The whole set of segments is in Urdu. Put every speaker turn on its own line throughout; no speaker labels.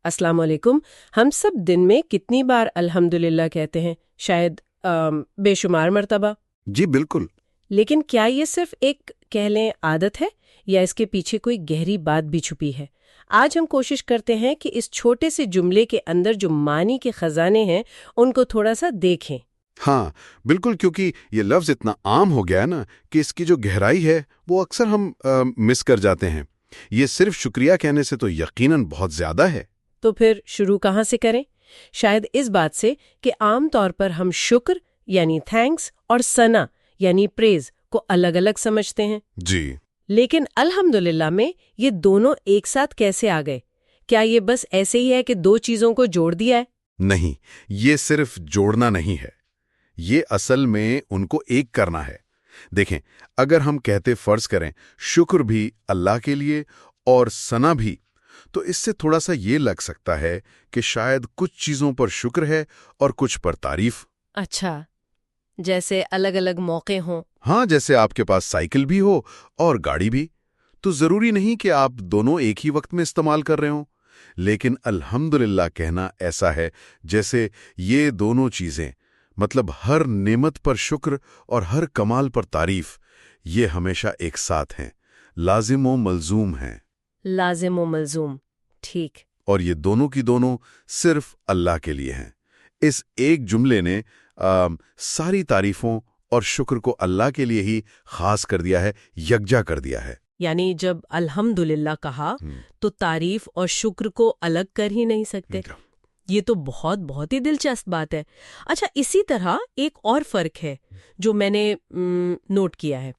السلام علیکم. ہم سب دن میں کتنی بار الحمدللہ کہتے ہیں؟ شاید بے شمار مرتبہ.
جی بالکل.
لیکن کیا یہ صرف ایک کہہ لیں عادت ہے یا اس کے پیچھے کوئی گہری بات بھی چھپی ہے؟ آج ہم کوشش کرتے ہیں کہ اس چھوٹے سے جملے کے اندر جو معنی کے خزانے ہیں ان کو تھوڑا سا دیکھیں.
ہاں بالکل، کیونکہ یہ لفظ اتنا عام ہو گیا ہے نا کہ اس کی جو گہرائی ہے وہ اکثر ہم مس کر جاتے ہیں. یہ صرف شکریہ کہنے سے تو یقیناً بہت زیادہ ہے.
تو پھر شروع کہاں سے کریں؟ شاید اس بات سے کہ عام طور پر ہم شکر یعنی تھینکس اور ثنا یعنی پریز کو الگ الگ سمجھتے ہیں.
جی.
لیکن الحمدللہ میں یہ دونوں ایک ساتھ کیسے آ گئے؟ کیا یہ بس ایسے ہی ہے کہ دو چیزوں کو جوڑ دیا ہے؟
نہیں، یہ صرف جوڑنا نہیں ہے، یہ اصل میں ان کو ایک کرنا ہے. دیکھیں، اگر ہم کہتے فرض کریں شکر بھی اللہ کے لیے اور ثنا بھی، تو اس سے تھوڑا سا یہ لگ سکتا ہے کہ شاید کچھ چیزوں پر شکر ہے اور کچھ پر تعریف.
اچھا، جیسے الگ الگ موقع ہوں.
ہاں، جیسے آپ کے پاس سائیکل بھی ہو اور گاڑی بھی، تو ضروری نہیں کہ آپ دونوں ایک ہی وقت میں استعمال کر رہے ہوں. لیکن الحمدللہ کہنا ایسا ہے جیسے یہ دونوں چیزیں، مطلب ہر نعمت پر شکر اور ہر کمال پر تعریف، یہ ہمیشہ ایک ساتھ ہیں، لازم و ملزوم ہیں.
لازم و ملزوم، ٹھیک.
اور یہ دونوں کی دونوں صرف اللہ کے لیے ہیں. اس ایک جملے نے ساری تعریفوں اور شکر کو اللہ کے لیے ہی خاص کر دیا ہے، یکجا کر دیا ہے.
یعنی جب الحمدللہ کہا تو تعریف اور شکر کو الگ کر ہی نہیں سکتے. یہ تو بہت ہی دلچسپ بات ہے. اچھا، اسی طرح ایک اور فرق ہے جو میں نے نوٹ کیا ہے.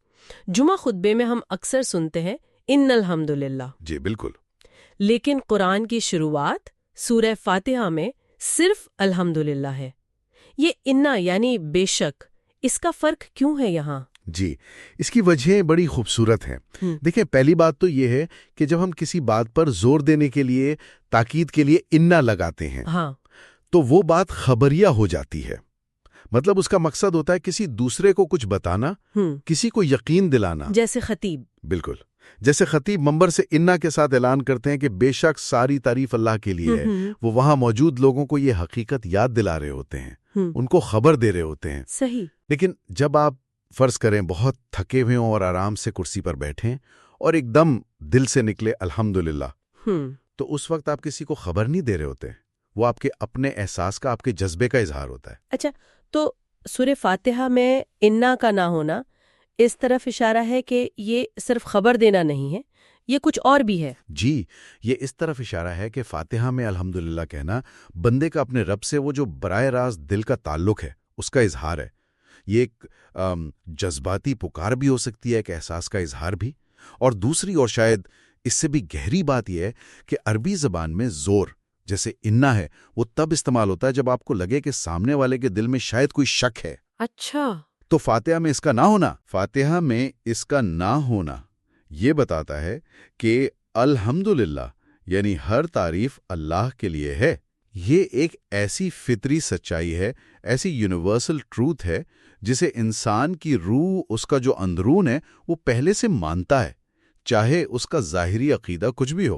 جمعہ خطبے میں ہم اکثر سنتے ہیں ان الحمدللہ.
جی بالکل.
لیکن قرآن کی شروعات سورہ فاتحہ میں صرف الحمدللہ ہے. یہ انا یعنی بے شک، اس کا فرق کیوں ہے یہاں؟
جی، اس کی وجہ بڑی خوبصورت ہیں. دیکھیں، پہلی بات تو یہ ہے کہ جب ہم کسی بات پر زور دینے کے لیے، تاکید کے لیے انا لگاتے ہیں،
ہاں،
تو وہ بات خبریہ ہو جاتی ہے. مطلب اس کا مقصد ہوتا ہے کسی دوسرے کو کچھ بتانا، کسی کو یقین دلانا.
جیسے خطیب.
بالکل، جیسے خطیب منبر سے انا کے ساتھ اعلان کرتے ہیں کہ بے شک ساری تعریف اللہ کے لیے ہے. وہ وہاں موجود لوگوں کو یہ حقیقت یاد دلا رہے ہوتے ہیں، ان کو خبر دے رہے ہوتے ہیں.
صحیح.
لیکن جب آپ فرض کریں بہت تھکے ہوئے ہوں اور آرام سے کرسی پر بیٹھیں اور ایک دم دل سے نکلے الحمدللہ، تو اس وقت آپ کسی کو خبر نہیں دے رہے ہوتے. وہ آپ کے اپنے احساس کا، آپ کے جذبے کا اظہار ہوتا ہے.
اچھا، تو سورہ فاتحہ میں انا کا نہ ہونا اس طرف اشارہ ہے کہ یہ صرف خبر دینا نہیں ہے، یہ کچھ اور بھی ہے.
جی، یہ اس طرف اشارہ ہے کہ فاتحہ میں الحمدللہ کہنا بندے کا اپنے رب سے وہ جو براہ راست دل کا تعلق ہے اس کا اظہار ہے. یہ ایک جذباتی پکار بھی ہو سکتی ہے، ایک احساس کا اظہار بھی. اور دوسری اور شاید اس سے بھی گہری بات یہ ہے کہ عربی زبان میں زور جیسے انا ہے وہ تب استعمال ہوتا ہے جب آپ کو لگے کہ سامنے والے کے دل میں شاید کوئی شک ہے.
اچھا،
تو فاتحہ میں اس کا نہ ہونا یہ بتاتا ہے کہ الحمدللہ یعنی ہر تعریف اللہ کے لیے ہے. یہ ایک ایسی فطری سچائی ہے، ایسی یونیورسل ٹروتھ ہے جسے انسان کی روح، اس کا جو اندرون ہے، وہ پہلے سے مانتا ہے، چاہے اس کا ظاہری عقیدہ کچھ بھی ہو.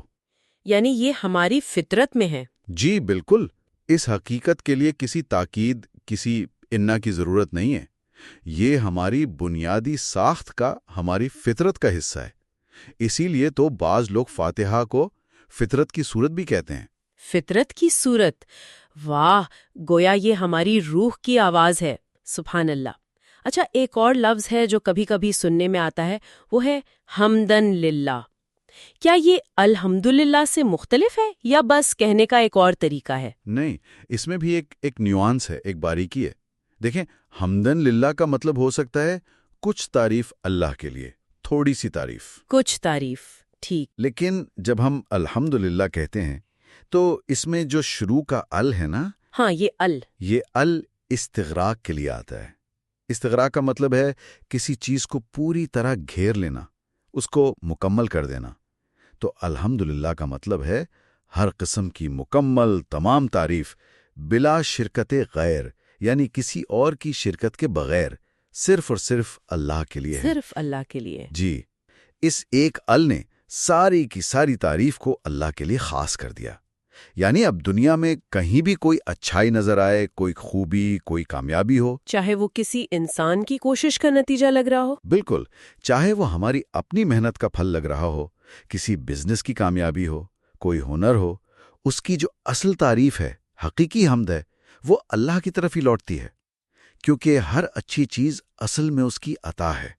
یعنی یہ ہماری فطرت میں ہے.
جی بالکل. اس حقیقت کے لیے کسی تاکید، کسی انا کی ضرورت نہیں ہے. یہ ہماری بنیادی ساخت کا، ہماری فطرت کا حصہ ہے. اسی لیے تو بعض لوگ فاتحہ کو فطرت کی صورت بھی کہتے ہیں.
فطرت کی صورت، واہ، گویا یہ ہماری روح کی آواز ہے. سبحان اللہ. اچھا، ایک اور لفظ ہے جو کبھی کبھی سننے میں آتا ہے، وہ ہے حمدن للہ. کیا یہ الحمدللہ سے مختلف ہے یا بس کہنے کا ایک اور طریقہ ہے؟
نہیں، اس میں بھی ایک نیوانس ہے، ایک باریکی ہے. دیکھیں، حمدن للہ کا مطلب ہو سکتا ہے کچھ تعریف اللہ کے لیے، تھوڑی سی تعریف،
کچھ تعریف، ٹھیک.
لیکن جب ہم الحمدللہ کہتے ہیں تو اس میں جو شروع کا ال ہے نا،
ہاں، یہ
ال استغراق کے لیے آتا ہے. استغراق کا مطلب ہے کسی چیز کو پوری طرح گھیر لینا، اس کو مکمل کر دینا. تو الحمدللہ کا مطلب ہے ہر قسم کی مکمل تمام تعریف بلا شرکت غیر، یعنی کسی اور کی شرکت کے بغیر، صرف اور صرف اللہ کے لیے ہے.
صرف اللہ کے لیے.
جی، اس ایک ال نے ساری کی ساری تعریف کو اللہ کے لیے خاص کر دیا. یعنی اب دنیا میں کہیں بھی کوئی اچھائی نظر آئے، کوئی خوبی، کوئی کامیابی ہو،
چاہے وہ کسی انسان کی کوشش کا نتیجہ لگ رہا ہو،
بالکل، چاہے وہ ہماری اپنی محنت کا پھل لگ رہا ہو، کسی بزنس کی کامیابی ہو، کوئی ہنر ہو، اس کی جو اصل تعریف ہے، حقیقی حمد ہے، وہ اللہ کی طرف ہی لوٹتی ہے، کیونکہ ہر اچھی چیز اصل میں اس کی عطا ہے۔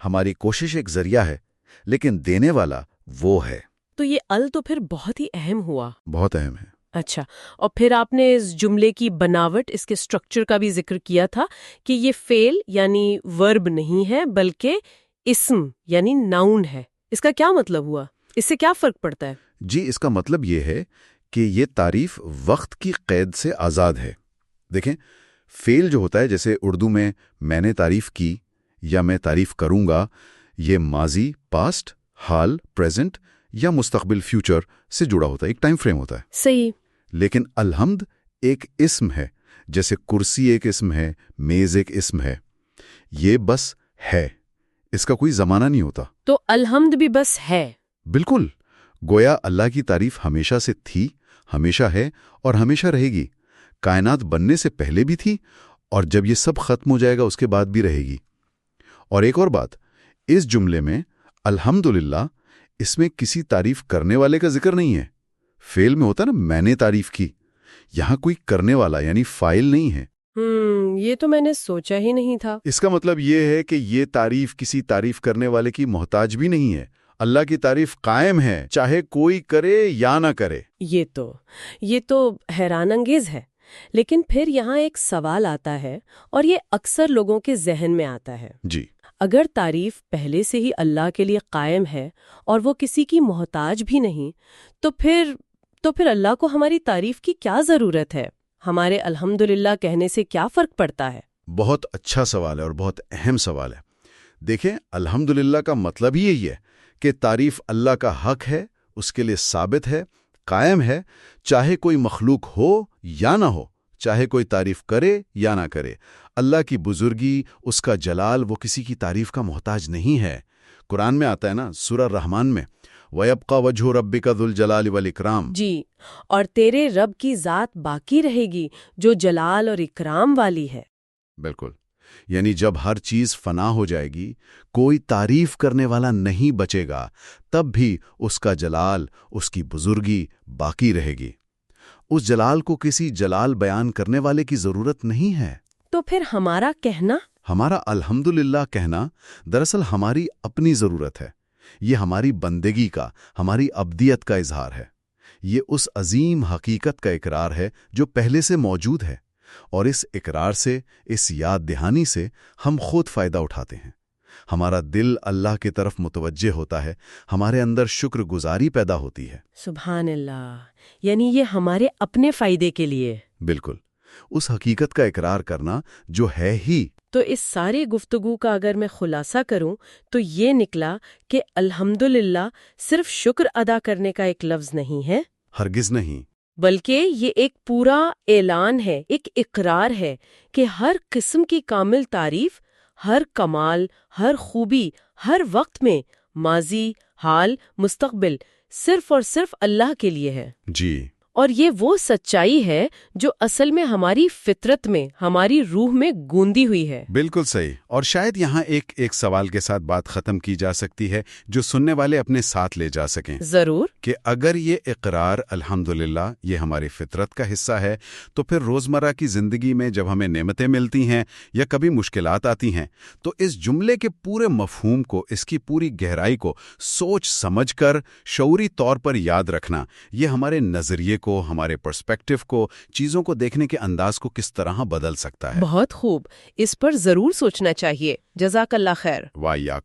ہماری کوشش ایک ذریعہ ہے، لیکن دینے والا وہ ہے۔
تو یہ تو پھر بہت ہی اہم ہوا۔
بہت اہم ہے۔
اچھا، اور پھر آپ نے اس جملے کی بناوٹ، اس کے سٹرکچر کا بھی ذکر کیا تھا کہ یہ فعل یعنی ورب نہیں ہے بلکہ اسم یعنی ناؤن ہے۔ اس کا کیا مطلب ہوا؟ اس سے کیا فرق پڑتا ہے؟
جی، اس کا مطلب یہ ہے کہ یہ تعریف وقت کی قید سے آزاد ہے۔ دیکھیں، فعل جو ہوتا ہے، جیسے اردو میں نے تعریف کی یا میں تعریف کروں گا، یہ ماضی پاسٹ، حال پریزنٹ یا مستقبل فیوچر سے جڑا ہوتا ہے، ایک ٹائم فریم ہوتا ہے۔
صحیح۔
لیکن الحمد ایک اسم ہے، جیسے کرسی ایک اسم ہے، میز ایک اسم ہے، یہ بس ہے، اس کا کوئی زمانہ نہیں ہوتا۔
تو الحمد بھی بس ہے۔
بالکل، گویا اللہ کی تعریف ہمیشہ سے تھی، ہمیشہ ہے اور ہمیشہ رہے گی۔ کائنات بننے سے پہلے بھی تھی، اور جب یہ سب ختم ہو جائے گا اس کے بعد بھی رہے گی۔ اور ایک اور بات، اس جملے میں الحمدللہ، اس میں کسی تعریف کرنے والے کا ذکر نہیں ہے۔ فعل میں ہوتا نا میں نے تعریف کی، یہاں کوئی کرنے والا یعنی فاعل نہیں ہے۔
یہ تو میں نے سوچا ہی نہیں تھا۔
اس کا مطلب یہ ہے کہ یہ تعریف کسی تعریف کرنے والے کی محتاج بھی نہیں ہے۔ اللہ کی تعریف قائم ہے، چاہے کوئی کرے یا نہ کرے۔
یہ تو حیران انگیز ہے۔ لیکن پھر یہاں ایک سوال آتا ہے، اور یہ اکثر لوگوں کے ذہن میں آتا ہے۔
جی،
اگر تعریف پہلے سے ہی اللہ کے لیے قائم ہے اور وہ کسی کی محتاج بھی نہیں، تو پھر اللہ کو ہماری تعریف کی کیا ضرورت ہے؟ ہمارے الحمدللہ کہنے سے کیا فرق پڑتا ہے؟
بہت اچھا سوال ہے اور بہت اہم سوال ہے۔ دیکھیں، الحمدللہ کا مطلب ہی یہی ہے کہ تعریف اللہ کا حق ہے، اس کے لیے ثابت ہے، قائم ہے، چاہے کوئی مخلوق ہو یا نہ ہو، چاہے کوئی تعریف کرے یا نہ کرے۔ اللہ کی بزرگی، اس کا جلال، وہ کسی کی تعریف کا محتاج نہیں ہے۔ قرآن میں آتا ہے نا، سورہ الرحمن میں، وَيَبْقَى وَجْهُ رَبِّكَ ذُو الْجَلَالِ وَالْإِكْرَامِ۔
جی، اور تیرے رب کی ذات باقی رہے گی جو جلال اور اکرام والی ہے۔
بالکل، یعنی جب ہر چیز فنا ہو جائے گی، کوئی تعریف کرنے والا نہیں بچے گا، تب بھی اس کا جلال، اس کی بزرگی باقی رہے گی۔ اس جلال کو کسی جلال بیان کرنے والے کی ضرورت نہیں ہے۔
تو پھر ہمارا کہنا،
ہمارا الحمدللہ کہنا دراصل ہماری اپنی ضرورت ہے۔ یہ ہماری بندگی کا، ہماری ابدیت کا اظہار ہے۔ یہ اس عظیم حقیقت کا اقرار ہے جو پہلے سے موجود ہے، اور اس اقرار سے، اس یاد دہانی سے ہم خود فائدہ اٹھاتے ہیں۔ ہمارا دل اللہ کی طرف متوجہ ہوتا ہے، ہمارے اندر شکر گزاری پیدا ہوتی ہے۔
سبحان اللہ، یعنی یہ ہمارے اپنے فائدے کے لیے۔
بالکل، اس حقیقت کا اقرار کرنا جو ہے ہی۔
تو اس ساری گفتگو کا اگر میں خلاصہ کروں تو یہ نکلا کہ الحمدللہ صرف شکر ادا کرنے کا ایک لفظ نہیں ہے،
ہرگز نہیں،
بلکہ یہ ایک پورا اعلان ہے، ایک اقرار ہے کہ ہر قسم کی کامل تعریف، ہر کمال، ہر خوبی، ہر وقت میں، ماضی، حال، مستقبل، صرف اور صرف اللہ کے لیے ہے۔
جی،
اور یہ وہ سچائی ہے جو اصل میں ہماری فطرت میں، ہماری روح میں گوندی ہوئی ہے۔
بالکل صحیح۔ اور شاید یہاں ایک سوال کے ساتھ بات ختم کی جا سکتی ہے جو سننے والے اپنے ساتھ لے جا سکیں۔
ضرور۔
کہ اگر یہ اقرار الحمدللہ یہ ہماری فطرت کا حصہ ہے، تو پھر روزمرہ کی زندگی میں جب ہمیں نعمتیں ملتی ہیں یا کبھی مشکلات آتی ہیں، تو اس جملے کے پورے مفہوم کو، اس کی پوری گہرائی کو سوچ سمجھ کر شعوری طور پر یاد رکھنا، یہ ہمارے نظریے کو، ہمارے پرسپیکٹو کو، چیزوں کو دیکھنے کے انداز کو کس طرح بدل سکتا ہے۔
بہت خوب، اس پر ضرور سوچنا چاہیے۔ جزاک اللہ خیر۔
وایاک۔